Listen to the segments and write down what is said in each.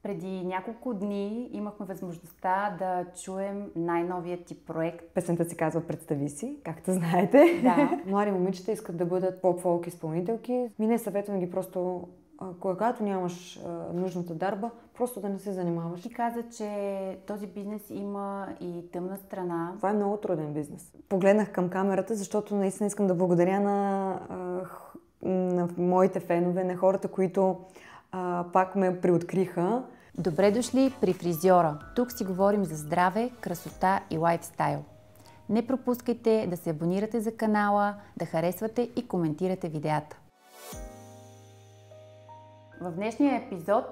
Преди няколко дни имахме възможността да чуем най-новият ти проект. Песента се казва "Представи си", както знаете. Да. Млади момичета искат да бъдат поп-фолк изпълнителки. Не съветвам ги просто, когато нямаш нужната дарба, просто да не се занимаваш. Ти каза, че този бизнес има и тъмна страна. Това е много труден бизнес. Погледнах към камерата, защото наистина искам да благодаря на моите фенове, на хората, които пак ме приоткриха. Добре дошли при Фризьора. Тук си говорим за здраве, красота и лайфстайл. Не пропускайте да се абонирате за канала, да харесвате и коментирате видеята. В днешния епизод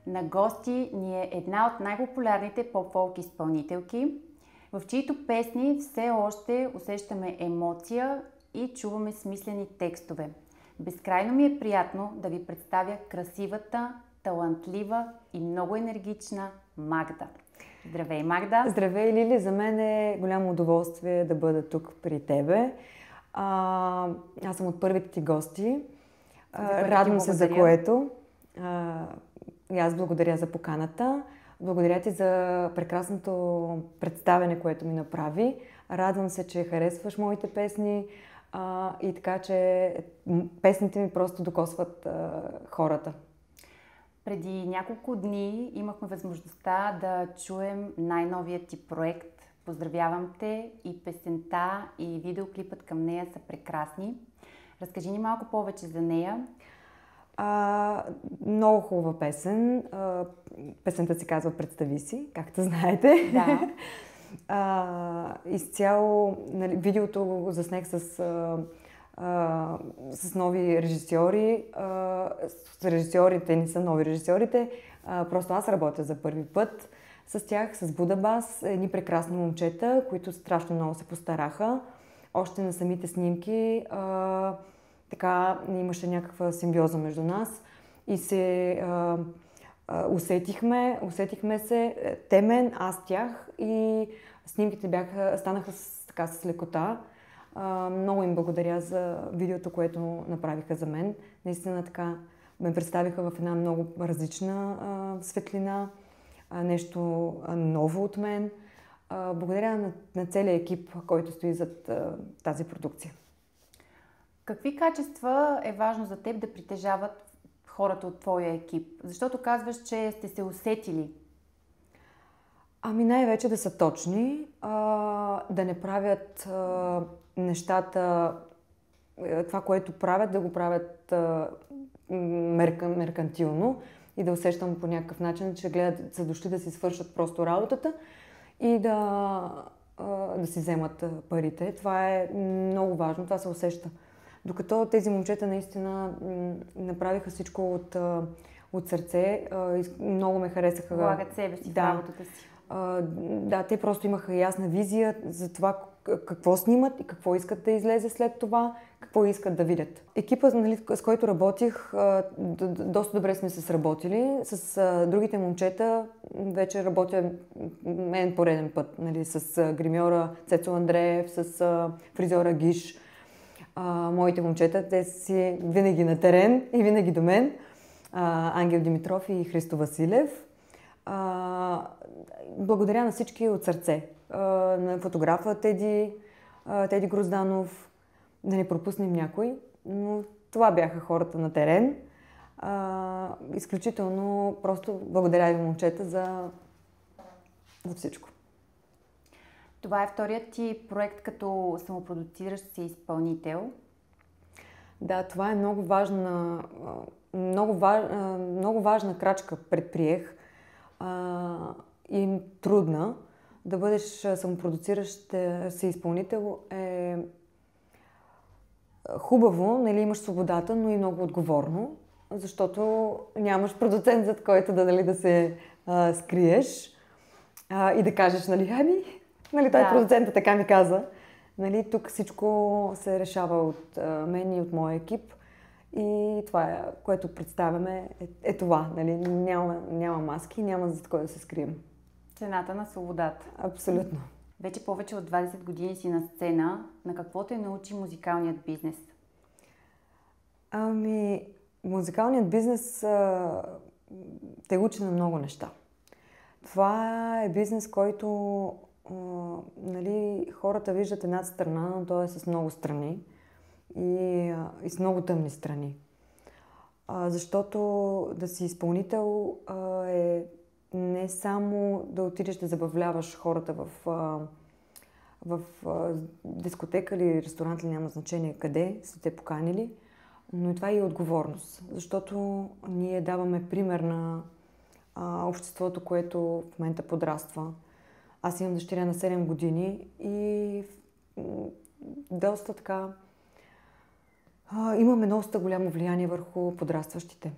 на гости ни е една от най-популярните поп-фолк изпълнителки, в чието песни все още усещаме емоция и чуваме смислени текстове. Безкрайно ми е приятно да ви представя красивата, талантлива и много енергична Магда. Здравей, Магда! Здравей, Лили! За мен е голямо удоволствие да бъда тук при тебе. Аз съм от първите ти гости. Радвам се за което. И аз благодаря за поканата. Благодаря ти за прекрасното представяне, което ми направи. Радвам се, че харесваш моите песни. И така, че песните ми просто докосват хората. Преди няколко дни имахме възможността да чуем най-новият ти проект. Поздравявам те, и песента, и видеоклипът към нея са прекрасни. Разкажи ни малко повече за нея. Много хубава песен. Песента се казва "Представи си", както знаете. Да. Изцяло, нали, видеото го заснех с нови режисьори. Режисьорите не са нови режисьорите. Просто аз работя за първи път с тях, с Будабас. Едни прекрасни момчета, които страшно много се постараха. Още на самите снимки така имаше някаква симбиоза между нас и се усетихме се, те мен, аз тях, и снимките станаха с лекота. Много им благодаря за видеото, което направиха за мен. Наистина така ме представиха в една много различна светлина, нещо ново от мен. Благодаря на целия екип, който стои зад тази продукция. Какви качества е важно за теб да притежават хората от твоя екип? Защото казваш, че сте се усетили. Най-вече да са точни, да не правят нещата, това, което правят, да го правят меркантилно и да усещам по някакъв начин, че са дошли да си свършат просто работата и да си вземат парите. Това е много важно, това се усеща. Докато тези момчета наистина направиха всичко от сърце, много ме харесаха. Влагат себе си в работата си. Да, те просто имаха ясна визия за това какво снимат и какво искат да излезе след това, какво искат да видят. Екипът, нали, с който работих, доста добре сме се сработили. С другите момчета вече работя пореден път. Нали, с гримьора Цецо Андреев, с фризьора Гиш. Моите момчета, те си винаги на терен и винаги до мен. Ангел Димитров и Христо Василев. Благодаря на всички от сърце. На фотографа Теди Грозданов, да не пропуснем някой, но това бяха хората на терен. Изключително просто благодаря ви, момчета, за всичко. Това е вторият ти проект като самопродуциращ се изпълнител. Да, това е много важна крачка предприех и трудна. Да бъдеш самопродуциращ се изпълнител е хубаво, нали, имаш свободата, но и много отговорно, защото нямаш продуцент, зад който да се скриеш и да кажеш, нали, той продуцентът така ми каза. Нали, тук всичко се решава от мен и от моя екип. И това, което представяме, е това. Нали? Няма маски, няма зад кой да се скрием. Цената на свободата. Абсолютно. Вече повече от 20 години си на сцена. На какво те научи музикалният бизнес? Музикалният бизнес те учи на много неща. Това е бизнес, който нали, хората виждат една страна, но той е с много страни и с много тъмни страни. Защото да си изпълнител е не само да отидеш да забавляваш хората в дискотека или ресторант, или няма значение къде са те поканили, но и това е и отговорност. Защото ние даваме пример на обществото, което в момента подраства. Аз имам дъщеря на 7 години и доста така имаме доста голямо влияние върху подрастващите.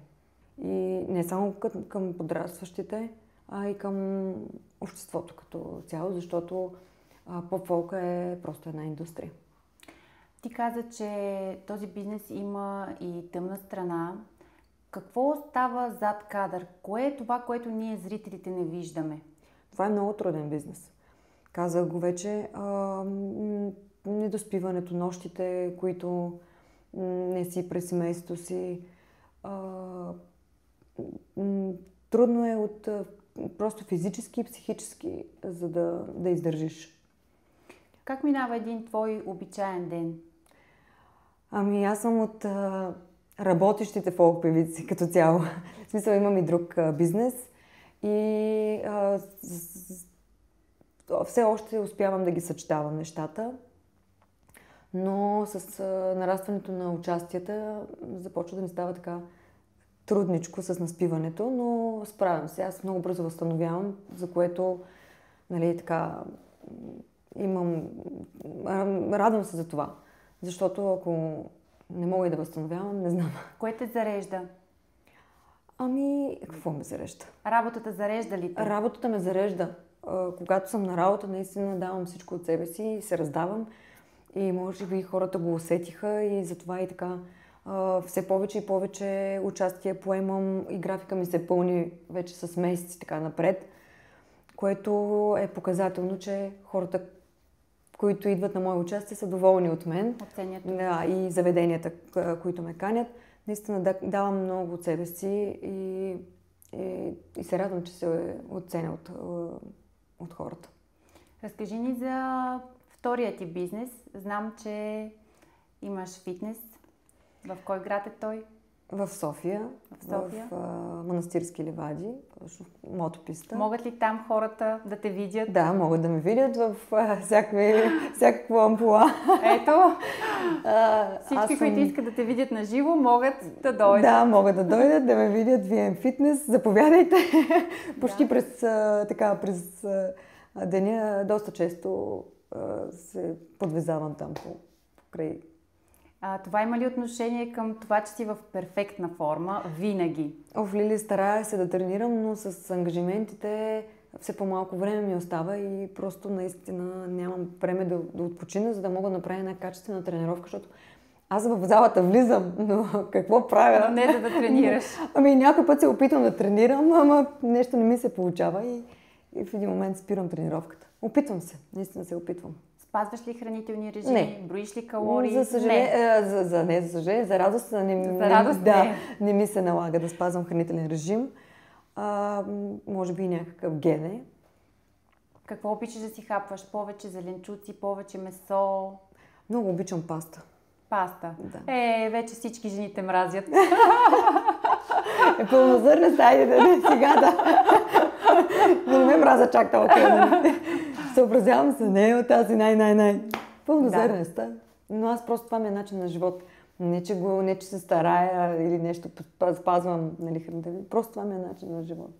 И не само към подрастващите, а и към обществото като цяло, защото поп-фолка е просто една индустрия. Ти каза, че този бизнес има и тъмна страна. Какво става зад кадър? Кое е това, което ние зрителите не виждаме? Това е много труден бизнес. Казах го вече. Недоспиването, нощите, които не си през семейството си. Трудно е от просто физически и психически, за да издържиш. Как минава един твой обичаен ден? Ами аз съм от работещите фолк певици като цяло. В смисъл имам и друг бизнес и все още успявам да ги съчетавам нещата, но с нарастването на участията започва да ми става така трудничко с наспиването, но справям се. Аз много бързо възстановявам, за което нали, така, радвам се за това. Защото ако не мога и да възстановявам, не знам. Кое те зарежда? Ами, какво ме зарежда? Работата зарежда ли те? Работата ме зарежда. Когато съм на работа, наистина давам всичко от себе си и се раздавам. И може би хората го усетиха и затова и така все повече и повече участие поемам и графика ми се пълни вече с месеци така напред, което е показателно, че хората, които идват на мое участие, са доволни от мен. Оценят. Да, и заведенията, които ме канят. Наистина давам много от себе си и се радвам, че се оценя от хората. Разкажи ни за втория ти бизнес. Знам, че имаш фитнес. В кой град е той? В София. В Манастирски ливади, мотописта. Могат ли там хората да те видят? Да, могат да ме видят в всякакво амплуа. Ето, всички, които искат да те видят на живо, могат да дойдат. Да, могат да дойдат, да ме видят. VM Fitness, заповядайте. Почти през деня доста често се подвизавам там покрай. Това има ли отношение към това, че си в перфектна форма винаги? Лили, старая се да тренирам, но с ангажиментите все по-малко време ми остава и просто наистина нямам време да отпочина, за да мога да направя една качествена тренировка, защото аз в залата влизам, но какво правя? Но не да тренираш. Ами някой път се опитвам да тренирам, ама нещо не ми се получава и в един момент спирам тренировката. Опитвам се, наистина се опитвам. Спазваш ли хранителни режими? Не. Броиш ли калории? За съжаление, за радост не ми се налага да спазвам хранителен режим. Може би някакъв ген е. Какво обичаш да си хапваш? Повече зеленчуци, повече месо? Много обичам паста. Паста? Да. Вече всички жени те мразят. Пълнозърнеста, айде сега да не ме мраза чак толкова. Съобразявам се, не от тази най. Пълнозърнеста. Да. Но аз просто това ми е начин на живот. Не, че се старая или нещо спазвам, нали, храните. Просто това ми е начин на живот.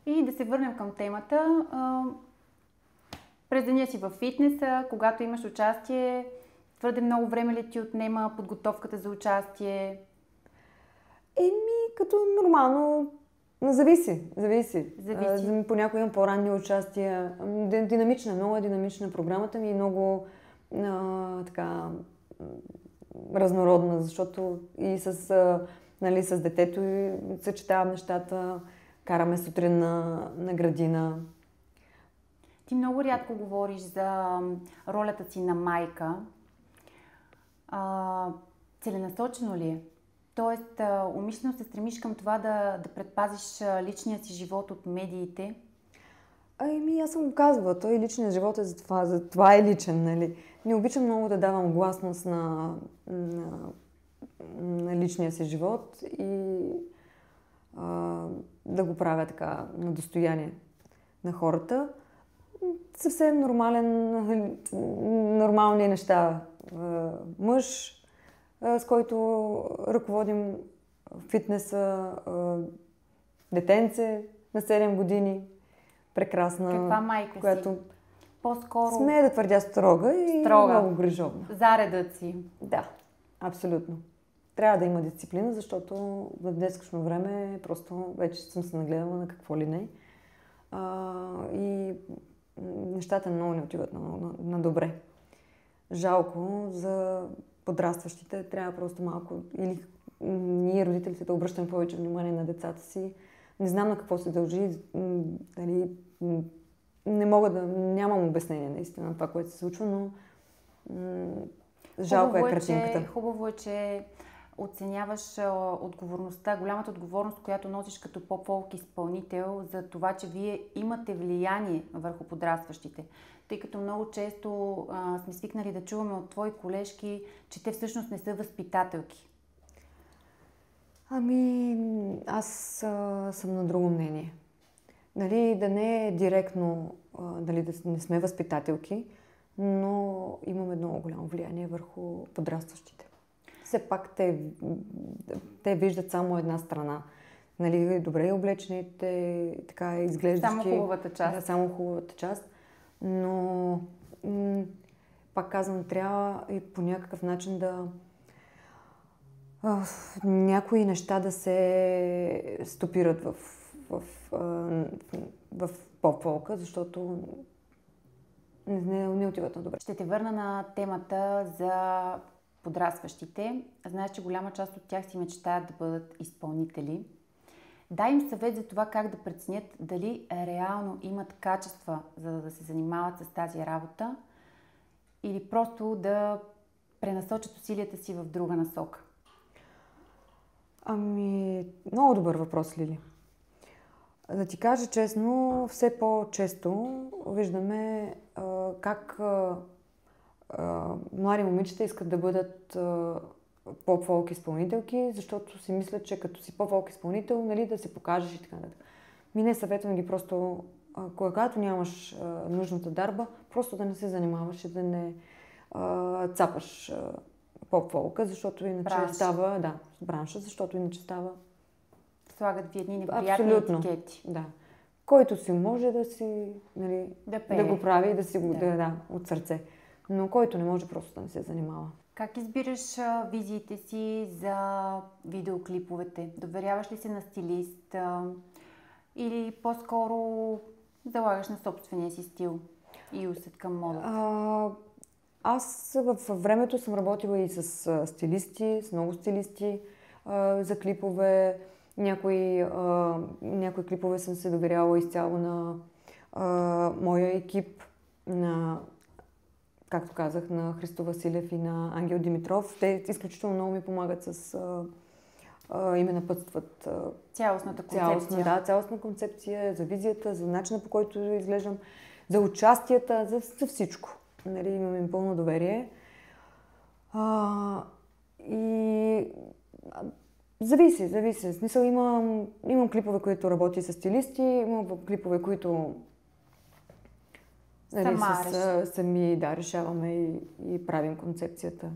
И да се върнем към темата. През деня си във фитнеса, когато имаш участие, твърде много време ли ти отнема подготовката за участие? Като нормално. Зависи. Понякога имам по-ранни участия. Много е динамична програмата ми и много така разнородна, защото и с детето съчетавам нещата, караме сутрин на градина. Ти много рядко говориш за ролята си на майка. Целенасочено ли е? Тоест, умишлено се стремиш към това да предпазиш личния си живот от медиите? Аз съм го казвала, той личният живот е за това е личен, нали. Не обичам много да давам гласност на личния си живот и да го правя така на достояние на хората. Съвсем нормални неща. Мъж, с който ръководим фитнеса, детенце на 7 години, прекрасна. Каква майка която си? По-скоро... Смея да твърдя строга и много грижовна. Заредът си. Да, абсолютно. Трябва да има дисциплина, защото в днескашно време просто вече съм се нагледала на какво ли не. И нещата много не отиват на добре. Жалко за подрастващите. Трябва просто малко или ние, родителите, да обръщаме повече внимание на децата си. Не знам на какво се дължи. Дали, нямам обяснение наистина на това, което се случва, но жалко е картинката. Хубаво е, че оценяваш отговорността, голямата отговорност, която носиш като поп-фолк изпълнител за това, че вие имате влияние върху подрастващите. Тъй като много често сме свикнали да чуваме от твои колежки, че те всъщност не са възпитателки. Аз съм на друго мнение. Нали, да не е директно, дали да не сме възпитателки, но имаме много голямо влияние върху подрастващите. Все пак те виждат само една страна. Нали, добре облечените, така изглеждащи. Само хубавата част. Да, само хубавата част. Но пак казвам, трябва и по някакъв начин някои неща да се стопират в поп-фолка, защото не отиват на добре. Ще те върна на темата за подрастващите. Знаеш, че голяма част от тях си мечтаят да бъдат изпълнители. Дай им съвет за това как да преценят дали реално имат качества, за да се занимават с тази работа или просто да пренасочат усилията си в друга насока. Много добър въпрос, Лили. Да ти кажа честно, все по-често виждаме как млади момичета искат да бъдат поп-фолк изпълнителки, защото си мислят, че като си поп-фолк изпълнител, нали, да се покажеш и така нататък. Не съветвам ги просто, когато нямаш нужната дарба, просто да не се занимаваш и да не цапаш поп-фолка, защото иначе става... Да, бранша, защото иначе става... Слагат ви едни неприятни етикети. Да. Който си може да си... Нали, да го прави и да си го... Да, от сърце. Но който не може, просто да не се занимава. Как избираш визиите си за видеоклиповете? Доверяваш ли се на стилист или по-скоро залагаш на собствения си стил и усет към модата? Аз във времето съм работила и с стилисти, с много стилисти за клипове. Някои клипове съм се доверяла изцяло на моя екип, на, както казах, на Христо Василев и на Ангел Димитров. Те изключително много ми помагат и ме напътстват цялостната концепция. Цялостна концепция, за визията, за начина, по който изглеждам, за участията, за всичко. Нали, имам им пълно доверие. Зависи. В смисъл, имам клипове, които работи с стилисти, имам клипове, които сами решаваме и правим концепцията.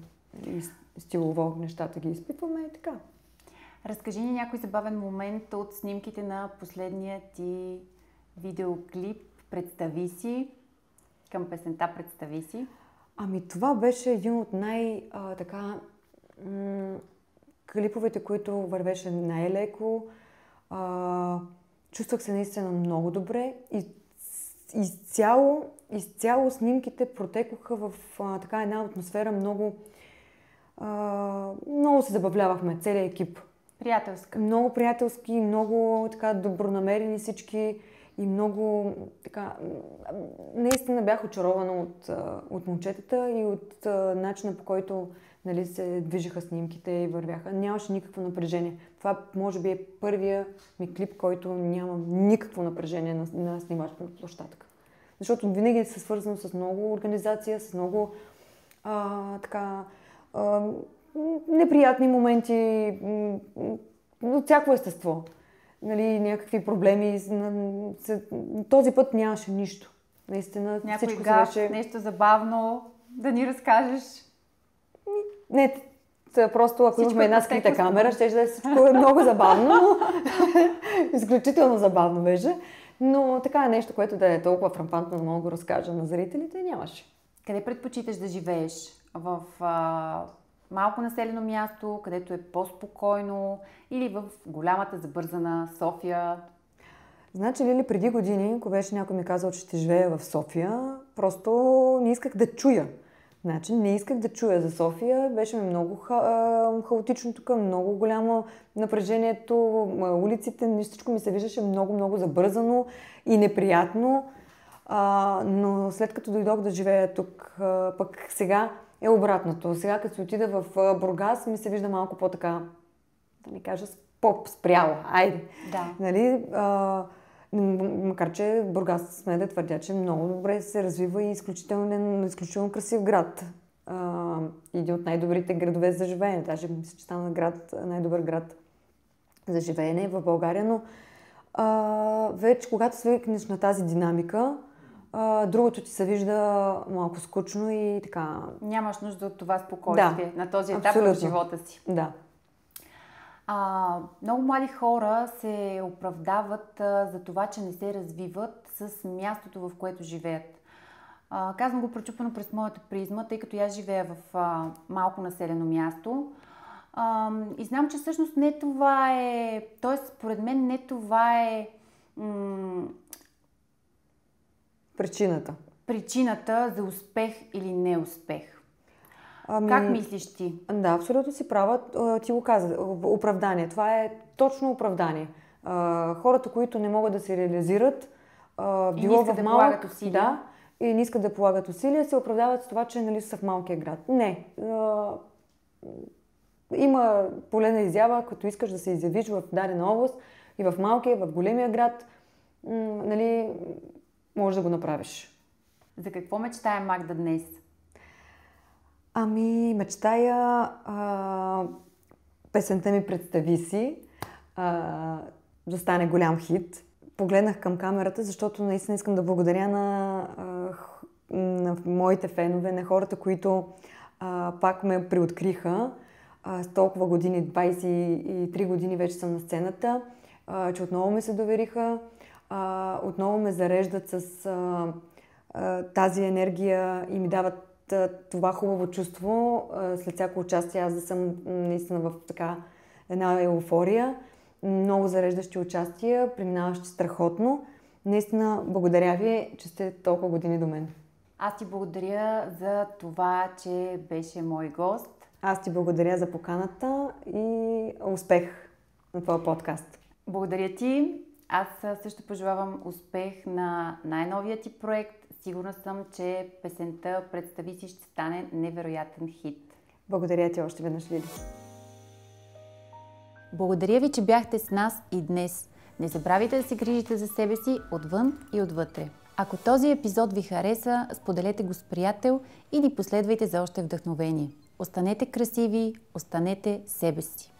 И стилово нещата ги изпитваме и така. Разкажи ни някой забавен момент от снимките на последния ти видеоклип "Представи си", към песента "Представи си". Това беше един от клиповете, които вървеше най-леко. Чувствах се наистина много добре и изцяло снимките протекоха в една атмосфера много се забавлявахме, целият екип. Приятелска. Много приятелски, много добронамерени всички и много наистина бях очарована от момчетата и от начина, по който нали, се движиха снимките и вървяха. Нямаше никакво напрежение. Това може би е първия ми клип, който няма никакво напрежение на снимачна площадка. Защото винаги се свързано с много организация, с много неприятни моменти от всяко естество. Нали, някакви проблеми. Този път нямаше нищо. Наистина, някой всичко гаф, се беше... нещо забавно да ни разкажеш? Не, просто ако имахме една скрита камера, ще да е всичко много забавно. Изключително забавно беше. Но така нещо, което да е толкова фрампантно да мога да го разкажа на зрителите, нямаше. Къде предпочиташ да живееш? В малко населено място, където е по-спокойно, или в голямата забързана София? Значи, Лили, преди години, ако беше някой ми казал, че ще живея в София, просто не исках да чуя. Значи, не исках да чуя за София. Беше ми много хаотично тук, много голямо напрежението, улиците, всичко ми се виждаше много забързано и неприятно. Но след като дойдох да живея тук, пък сега е обратното. Сега, като се отида в Бургас, ми се вижда малко по-така, да не кажа, по-спряло. Айде. Да. Нали? Макар че Бургас, сме да твърдя, че много добре се развива и изключително красив град. Един от най-добрите градове за живеене. Даже мисля, че стана най-добър град за живеене в България, но вече когато свикнеш на тази динамика, другото ти се вижда малко скучно и така... Нямаш нужда от това спокойствие на този етап в живота си. Да. Много млади хора се оправдават за това, че не се развиват с мястото, в което живеят. Казвам го прочупено през моята призма, тъй като аз живея в малко населено място. И знам, че всъщност не това е... Тоест, според мен не това е... Причината за успех или неуспех. Как мислиш ти? Да, абсолютно си права. Ти го каза. Оправдание. Това е точно оправдание. Хората, които не могат да се реализират, и не искат да полагат усилия. Да, и не искат да полагат усилия, се оправдават с това, че нали, са в малкия град. Не. Има полезна изява, като искаш да се изявиш в дадена област и в малкия, в големия град, нали, можеш да го направиш. За какво мечтае Магда днес? Мечтая песента ми "Представи си" да стане голям хит. Погледнах към камерата, защото наистина искам да благодаря на моите фенове, на хората, които пак ме приоткриха. С толкова години, 23 години вече съм на сцената, че отново ми се довериха, отново ме зареждат с тази енергия и ми дават това хубаво чувство, след всяко участие аз да съм наистина в така една еуфория, много зареждащи участия, преминаващи страхотно. Наистина благодаря ви, че сте толкова години до мен. Аз ти благодаря за това, че беше мой гост. Аз ти благодаря за поканата и успех на твоя подкаст. Благодаря ти. Аз също пожелавам успех на най-новия ти проект. Сигурна съм, че песента "Представи си" ще стане невероятен хит. Благодаря ти още веднъж, Лили. Благодаря ви, че бяхте с нас и днес. Не забравяйте да се грижите за себе си отвън и отвътре. Ако този епизод ви хареса, споделете го с приятел и ни последвайте за още вдъхновение. Останете красиви, останете себе си.